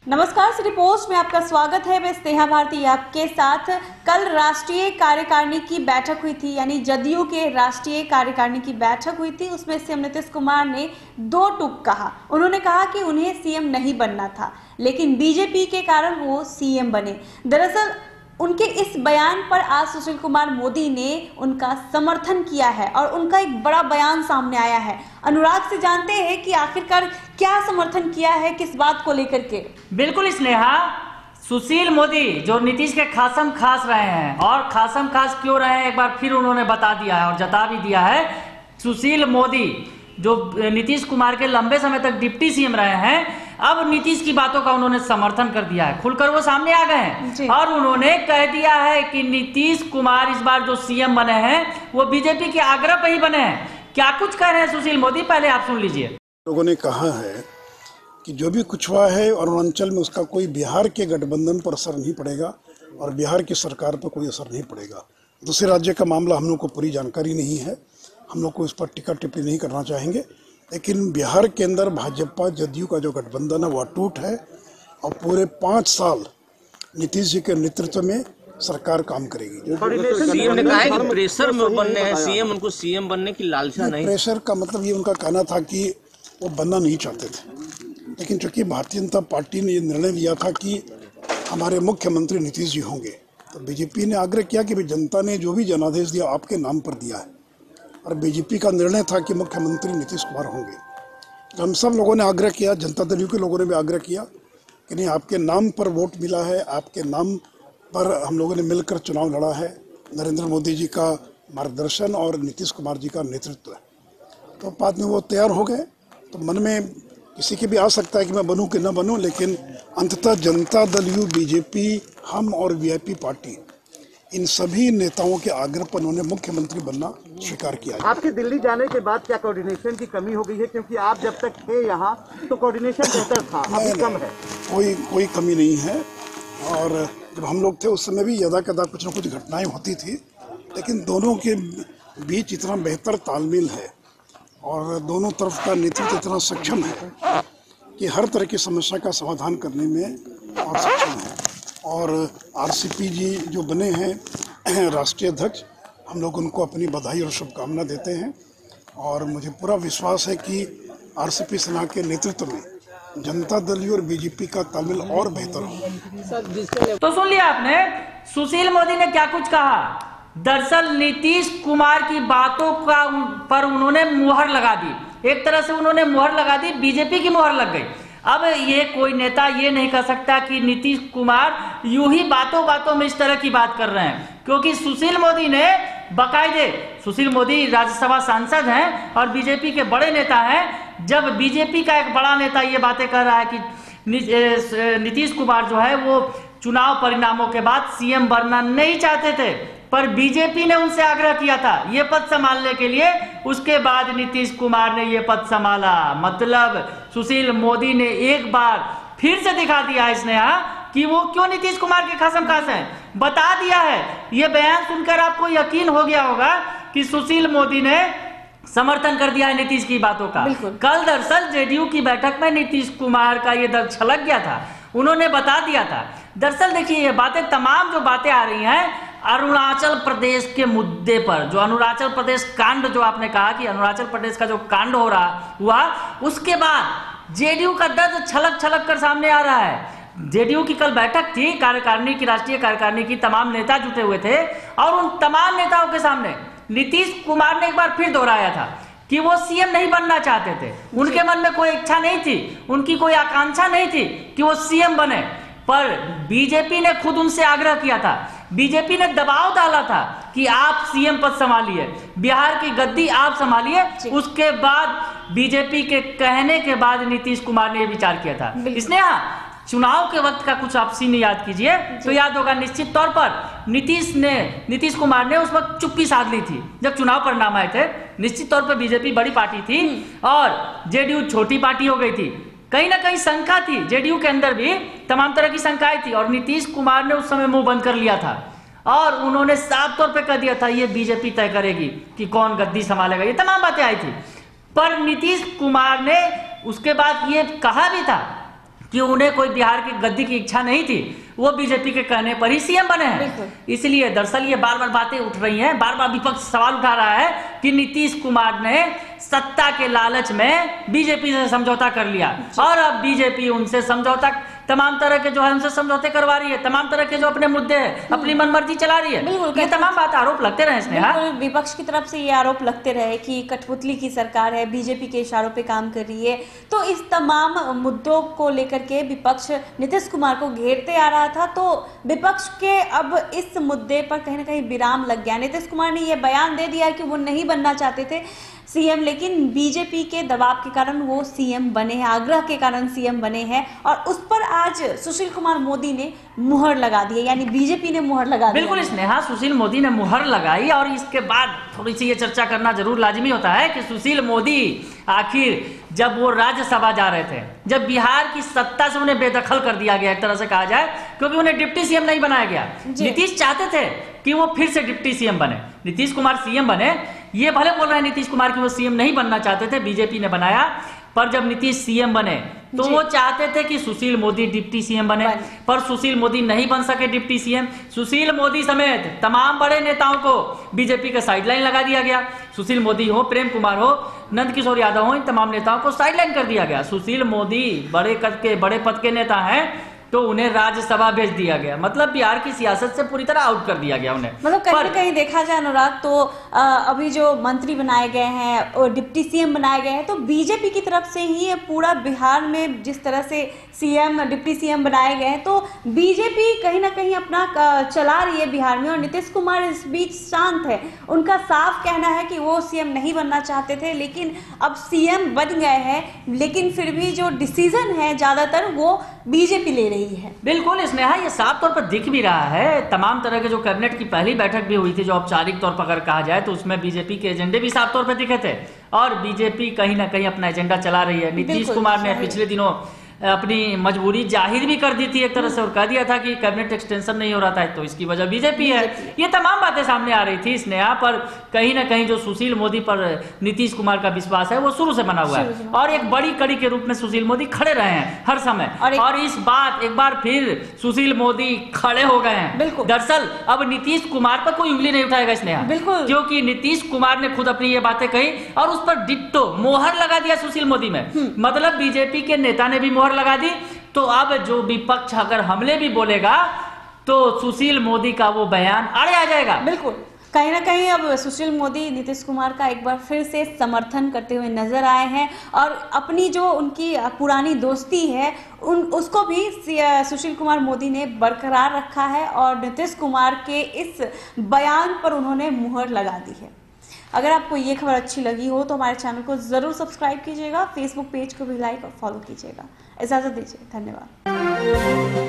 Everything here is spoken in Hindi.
नमस्कार, सिटी पोस्ट में आपका स्वागत है। मैं स्नेहा भारती आपके साथ। कल राष्ट्रीय कार्यकारिणी की बैठक हुई थी, यानी जदयू के राष्ट्रीय कार्यकारिणी की बैठक हुई थी। उसमें सीएम नीतीश कुमार ने दो टूक कहा। उन्होंने कहा कि उन्हें सीएम नहीं बनना था, लेकिन बीजेपी के कारण वो सीएम बने। दरअसल उनके इस बयान पर आज सुशील कुमार मोदी ने उनका समर्थन किया है और उनका एक बड़ा बयान सामने आया है। अनुराग से जानते हैं कि आखिरकार क्या समर्थन किया है, किस बात को लेकर के। बिल्कुल स्नेहा, सुशील मोदी जो नीतीश के खासम खास रहे हैं और खासम खास क्यों रहे हैं एक बार फिर उन्होंने बता दिया है और जता भी दिया है। सुशील मोदी जो नीतीश कुमार के लंबे समय तक डिप्टी सीएम रहे हैं, अब नीतीश की बातों का उन्होंने समर्थन कर दिया है। खुलकर वो सामने आ गए हैं और उन्होंने कह दिया है कि नीतीश कुमार इस बार जो सीएम बने हैं वो बीजेपी के आग्रह पर ही बने हैं। क्या कुछ कह रहे हैं सुशील मोदी, पहले आप सुन लीजिए। लोगों ने कहा है कि जो भी कुछ हुआ है अरुणाचल में उसका कोई बिहार के गठबंधन पर असर नहीं पड़ेगा और बिहार की सरकार पर कोई असर नहीं पड़ेगा। दूसरे राज्य का मामला हम लोग को पूरी जानकारी नहीं है, हम लोग को इस पर टीका टिप्पणी नहीं करना चाहेंगे, लेकिन बिहार के अंदर भाजपा जदयू का जो गठबंधन है वो अटूट है और पूरे 5 साल नीतीश जी के नेतृत्व में सरकार काम करेगी। सीएम ने कहा है कि प्रेशर में बनने हैं सीएम, उनको सीएम बनने की लालसा नहीं। प्रेशर का मतलब ये उनका कहना था कि वो बनना नहीं चाहते थे, लेकिन चूंकि भारतीय जनता पार्टी ने ये निर्णय लिया था कि हमारे मुख्यमंत्री नीतीश जी होंगे, तो बीजेपी ने आग्रह किया कि जनता ने जो भी जनादेश दिया आपके नाम पर दिया है और बीजेपी का निर्णय था कि मुख्यमंत्री नीतीश कुमार होंगे। तो हम सब लोगों ने आग्रह किया, जनता दल के लोगों ने भी आग्रह किया कि नहीं, आपके नाम पर वोट मिला है, आपके नाम पर हम लोगों ने मिलकर चुनाव लड़ा है। नरेंद्र मोदी जी का मार्गदर्शन और नीतीश कुमार जी का नेतृत्व है। तो बाद में वो तैयार हो गए। तो मन में किसी के भी आ सकता है कि मैं बनूं कि न बनूं, लेकिन अंततः जनता दल यू, बीजेपी, हम और वीआईपी पार्टी, इन सभी नेताओं के आग्रह पर उन्होंने मुख्यमंत्री बनना स्वीकार किया। आपके दिल्ली जाने के बाद क्या कोऑर्डिनेशन की कमी हो गई है? क्योंकि आप जब तक थे यहाँ तो कोऑर्डिनेशन बेहतर था, अभी कम है। कोई कमी नहीं है। और जब हम लोग थे उस समय भी यदा कदा कुछ न कुछ घटनाएं होती थी, लेकिन दोनों के बीच इतना बेहतर तालमेल है और दोनों तरफ का नेतृत्व इतना सक्षम है कि हर तरह की समस्या का समाधान करने में और सक्षम है। और आरसीपी जी जो बने हैं राष्ट्रीय अध्यक्ष, हम लोग उनको अपनी बधाई और शुभकामना देते हैं और मुझे पूरा विश्वास है कि आरसीपी सिन्हा के नेतृत्व में जनता दल और बीजेपी का तालमेल और बेहतर हो। तो सुन लिया आपने, सुशील मोदी ने क्या कुछ कहा। दरअसल नीतीश कुमार की बातों का पर उन्होंने मुहर लगा दी। एक तरह से उन्होंने मुहर लगा दी, बीजेपी की मुहर लग गई। अब ये कोई नेता ये नहीं कह सकता कि नीतीश कुमार यूं ही बातों बातों में इस तरह की बात कर रहे हैं, क्योंकि सुशील मोदी ने बाकायदे, सुशील मोदी राज्यसभा सांसद हैं और बीजेपी के बड़े नेता हैं। जब बीजेपी का एक बड़ा नेता ये बातें कर रहा है कि नीतीश कुमार जो है वो चुनाव परिणामों के बाद सीएम बनना नहीं चाहते थे, पर बीजेपी ने उनसे आग्रह किया था ये पद संभालने के लिए, उसके बाद नीतीश कुमार ने ये पद संभाला। मतलब सुशील मोदी ने एक बार फिर से दिखा दिया है स्नेहा कि वो क्यों नीतीश कुमार के खासम खास हैं, बता दिया है। ये बयान सुनकर आपको यकीन हो गया होगा कि सुशील मोदी ने समर्थन कर दिया है नीतीश की बातों का। कल दरअसल जेडीयू की बैठक में नीतीश कुमार का ये दर्द छलक गया था, उन्होंने बता दिया था। दरअसल देखिए, ये बातें तमाम जो बातें आ रही हैं अरुणाचल प्रदेश के मुद्दे पर, जो अरुणाचल प्रदेश कांड, जो आपने कहा कि अरुणाचल प्रदेश का जो कांड हो रहा हुआ, उसके बाद जेडीयू का दर्द छलक छलक कर सामने आ रहा है। जेडीयू की कल बैठक थी, कार्यकारिणी की, राष्ट्रीय कार्यकारिणी की, तमाम नेता जुटे हुए थे और उन तमाम नेताओं के सामने नीतीश कुमार ने एक बार फिर दोहराया था कि वो सीएम नहीं बनना चाहते थे। उनके मन में कोई इच्छा नहीं थी, उनकी कोई आकांक्षा नहीं थी कि वो सीएम बने, पर बीजेपी ने खुद उनसे आग्रह किया था, बीजेपी ने दबाव डाला था कि आप सीएम पद संभालिए, बिहार की गद्दी आप संभालिए। उसके बाद बीजेपी के कहने के बाद नीतीश कुमार ने यह विचार किया था। इसने चुनाव के वक्त का कुछ आप सीन याद कीजिए तो याद होगा, निश्चित तौर पर नीतीश कुमार ने उस वक्त चुप्पी साध ली थी जब चुनाव परिणाम आए थे। निश्चित तौर पर बीजेपी बड़ी पार्टी थी और जेडीयू छोटी पार्टी हो गई थी। कहीं ना कहीं शंका थी जेडीयू के अंदर भी, तमाम तरह की शंकाएं थी और नीतीश कुमार ने उस समय मुंह बंद कर लिया था और उन्होंने साफ तौर पे कह दिया था ये बीजेपी तय करेगी कि कौन गद्दी संभालेगा, ये तमाम बातें आई थी। पर नीतीश कुमार ने उसके बाद ये कहा भी था कि उन्हें कोई बिहार की गद्दी की इच्छा नहीं थी, वो बीजेपी के कहने पर ही सीएम बने हैं। इसलिए दरअसल ये बार बार बातें उठ रही हैं, बार बार विपक्ष सवाल उठा रहा है कि नीतीश कुमार ने सत्ता के लालच में बीजेपी से समझौता कर लिया और अब बीजेपी उनसे समझौता, तमाम तरह के जो है उनसे समझौते करवा रही है, तमाम तरह के जो अपने मुद्दे हैं अपनी मनमर्जी चला रही है। ये तमाम बात आरोप लगते रहे स्नेहा, विपक्ष की तरफ से ये आरोप लगते रहे कि कठपुतली की सरकार है, बीजेपी के इशारों पे काम कर रही है। तो इस तमाम मुद्दों को लेकर के विपक्ष नीतीश कुमार को घेरते आ रहा था, तो विपक्ष के अब इस मुद्दे पर कहीं ना कहीं विराम लग गया। नीतीश कुमार ने यह बयान दे दिया कि वो नहीं बनना चाहते थे सीएम, लेकिन बीजेपी के दबाव के कारण वो सीएम बने हैं, आग्रह के कारण सीएम बने हैं और उस पर आज सुशील कुमार मोदी ने मुहर लगा दी है, यानी बीजेपी ने मुहर लगा दी। बिल्कुल स्नेहा, सुशील मोदी ने मुहर लगाई और इसके बाद थोड़ी सी ये चर्चा करना जरूर लाजिमी होता है कि सुशील मोदी आखिर जब वो राज्यसभा जा रहे थे, जब बिहार की सत्ता से उन्हें बेदखल कर दिया गया एक तरह से कहा जाए, क्योंकि उन्हें डिप्टी सीएम नहीं बनाया गया। नीतीश चाहते थे कि वो फिर से डिप्टी सीएम बने, नीतीश कुमार सीएम बने। ये भले बोल रहे हैं नीतीश कुमार की वो सीएम नहीं बनना चाहते थे, बीजेपी ने बनाया, पर जब नीतीश सीएम बने तो वो चाहते थे कि सुशील मोदी डिप्टी सीएम बने, पर सुशील मोदी नहीं बन सके डिप्टी सीएम। सुशील मोदी समेत तमाम बड़े नेताओं को बीजेपी का साइडलाइन लगा दिया गया। सुशील मोदी हो, प्रेम कुमार हो, नंद किशोर यादव हो, इन तमाम नेताओं को साइडलाइन कर दिया गया। सुशील मोदी बड़े पद के नेता हैं तो उन्हें राज्यसभा भेज दिया गया, मतलब बिहार की सियासत से पूरी तरह आउट कर दिया गया उन्हें। मतलब कहीं ना कहीं देखा जाए अनुराग, तो अभी जो मंत्री बनाए गए हैं और डिप्टी सीएम बनाए गए हैं, तो बीजेपी की तरफ से ही पूरा बिहार में जिस तरह से सीएम डिप्टी सीएम बनाए गए हैं, तो बीजेपी कहीं ना कहीं अपना चला रही है बिहार में और नीतीश कुमार इस बीच शांत है। उनका साफ कहना है कि वो सीएम नहीं बनना चाहते थे, लेकिन अब सीएम बन गए हैं, लेकिन फिर भी जो डिसीजन है ज्यादातर वो बीजेपी ले रही है। बिल्कुल स्नेहा, ये साफ तौर पर दिख भी रहा है। तमाम तरह के जो कैबिनेट की पहली बैठक भी हुई थी, जो औपचारिक तौर पर अगर कहा जाए, तो उसमें बीजेपी के एजेंडे भी साफ तौर पर दिखे थे और बीजेपी कहीं ना कहीं अपना एजेंडा चला रही है। नीतीश कुमार ने पिछले दिनों अपनी मजबूरी जाहिर भी कर दी थी एक तरह से और कह दिया था कि कैबिनेट एक्सटेंशन नहीं हो रहा था, तो इसकी वजह बीजेपी है। ये तमाम बातें सामने आ रही थी स्नेहा, पर कहीं ना कहीं जो सुशील मोदी पर नीतीश कुमार का विश्वास है वो शुरू से बना हुआ है और एक बड़ी कड़ी के रूप में सुशील मोदी खड़े रहे हैं हर समय। और इस बात एक बार फिर सुशील मोदी खड़े हो गए हैं। दरअसल अब नीतीश कुमार पर कोई उंगली नहीं उठाएगा स्नेहा, क्योंकि नीतीश कुमार ने खुद अपनी ये बातें कही और उस पर डिट्टो मोहर लगा दिया सुशील मोदी में। मतलब बीजेपी के नेता ने भी मोहर लगा दी, तो अब जो विपक्ष अगर हमले भी बोलेगा तो सुशील मोदी का वो बयान आड़े आ जाएगा। बिल्कुल, कहीं ना कहीं अब सुशील मोदी नीतीश कुमार का एक बार फिर से समर्थन करते हुए नजर आए हैं और अपनी जो उनकी पुरानी दोस्ती है उसको भी सुशील कुमार मोदी ने बरकरार रखा है और नीतीश कुमार के इस बयान पर उन्होंने मुहर लगा दी है। अगर आपको ये खबर अच्छी लगी हो तो हमारे चैनल को ज़रूर सब्सक्राइब कीजिएगा, फेसबुक पेज को भी लाइक और फॉलो कीजिएगा। इजाज़त दीजिए, धन्यवाद।